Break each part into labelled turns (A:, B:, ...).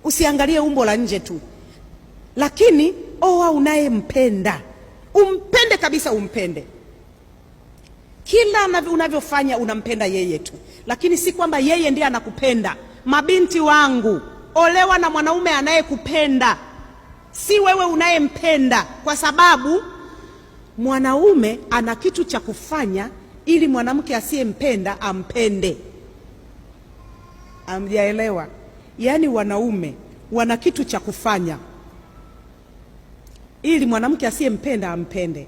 A: Usiangalie umbo la nje tu, lakini oa unayempenda, umpende kabisa, umpende kila unavyofanya, unampenda yeye tu, lakini si kwamba yeye ndiye anakupenda. Mabinti wangu, olewa na mwanaume anayekupenda, si wewe unayempenda, kwa sababu mwanaume ana kitu cha kufanya ili mwanamke asiyempenda ampende. Hamjaelewa? Yaani wanaume wana kitu cha kufanya ili mwanamke asiyempenda ampende,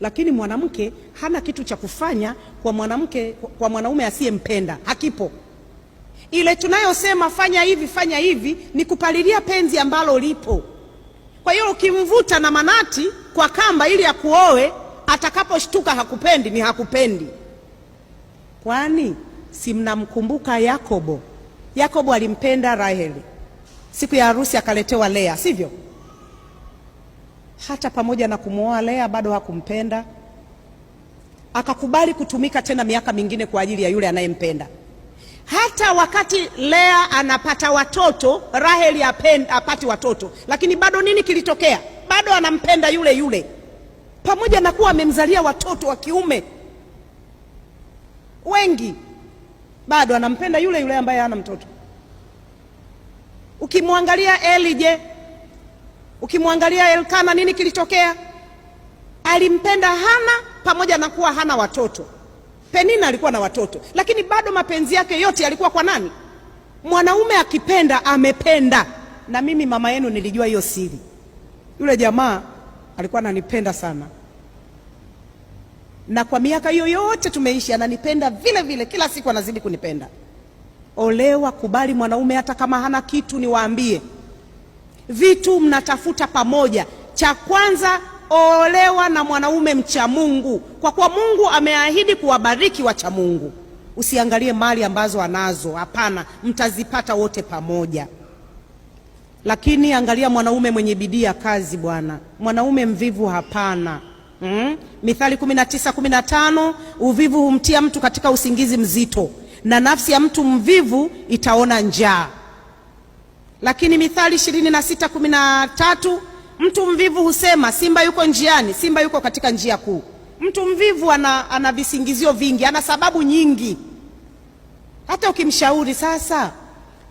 A: lakini mwanamke hana kitu cha kufanya kwa mwanaume asiyempenda, hakipo. Ile tunayosema fanya hivi ni kupalilia penzi ambalo lipo. Kwa hiyo ukimvuta na manati kwa kamba ili akuoe, atakaposhtuka hakupendi, ni hakupendi. Kwani si mnamkumbuka Yakobo? Yakobo alimpenda Raheli, siku ya harusi akaletewa Lea, sivyo? Hata pamoja na kumwoa Lea bado hakumpenda, akakubali kutumika tena miaka mingine kwa ajili ya yule anayempenda. Hata wakati Lea anapata watoto, Raheli apati watoto, lakini bado nini kilitokea? Bado anampenda yule yule, pamoja na kuwa amemzalia watoto wa kiume wengi, bado anampenda yule yule ambaye hana mtoto. Ukimwangalia Eli, je, ukimwangalia Elkana, nini kilitokea? Alimpenda Hana pamoja na kuwa hana watoto. Penina alikuwa na watoto, lakini bado mapenzi yake yote yalikuwa kwa nani? Mwanaume akipenda amependa. Na mimi mama yenu nilijua hiyo siri. Yule jamaa alikuwa ananipenda sana, na kwa miaka hiyo yote tumeishi ananipenda vile vile, kila siku anazidi kunipenda. Olewa, kubali mwanaume hata kama hana kitu. Niwaambie vitu mnatafuta pamoja. Cha kwanza, olewa na mwanaume mcha Mungu, kwa kuwa Mungu ameahidi kuwabariki wacha Mungu. Usiangalie mali ambazo anazo, hapana, mtazipata wote pamoja. Lakini angalia mwanaume mwenye bidii ya kazi bwana, mwanaume mvivu hapana. Mithali 19:15, uvivu humtia mtu katika usingizi mzito, na nafsi ya mtu mvivu itaona njaa. Lakini Mithali 26:13, mtu mvivu husema simba yuko njiani, simba yuko katika njia kuu. Mtu mvivu ana visingizio vingi, ana sababu nyingi. Hata ukimshauri sasa,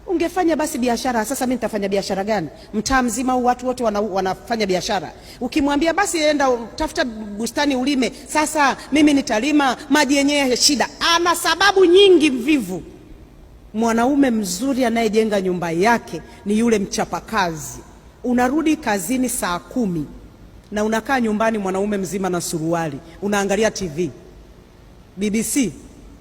A: ungefanya basi biashara, sasa mimi nitafanya biashara gani? Mtaa mzima huu watu wote wanafanya biashara. Ukimwambia basi enda tafuta bustani ulime, sasa mimi nitalima, maji yenyewe shida. Ana sababu nyingi mvivu. Mwanaume mzuri anayejenga nyumba yake ni yule mchapakazi. Unarudi kazini saa 10 na unakaa nyumbani mwanaume mzima na suruali, unaangalia TV, BBC,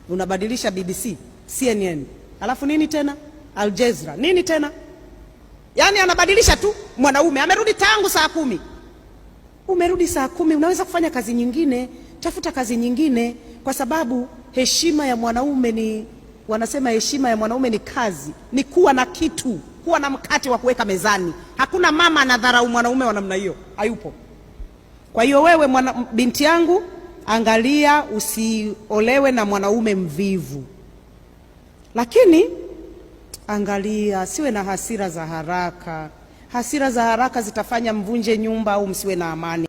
A: unabadilisha BBC, CNN, alafu nini tena, Al Jazeera, nini tena, yaani anabadilisha tu. Mwanaume amerudi tangu saa 10. Umerudi saa 10, unaweza kufanya kazi nyingine, tafuta kazi nyingine, kwa sababu heshima ya mwanaume ni, wanasema heshima ya mwanaume ni kazi, ni kuwa na kitu, kuwa na mkate wa kuweka mezani. Hakuna mama anadharau mwanaume wa namna hiyo, hayupo. Kwa hiyo wewe binti yangu, angalia usiolewe na mwanaume mvivu, lakini angalia siwe na hasira za haraka. Hasira za haraka zitafanya mvunje nyumba au msiwe na amani.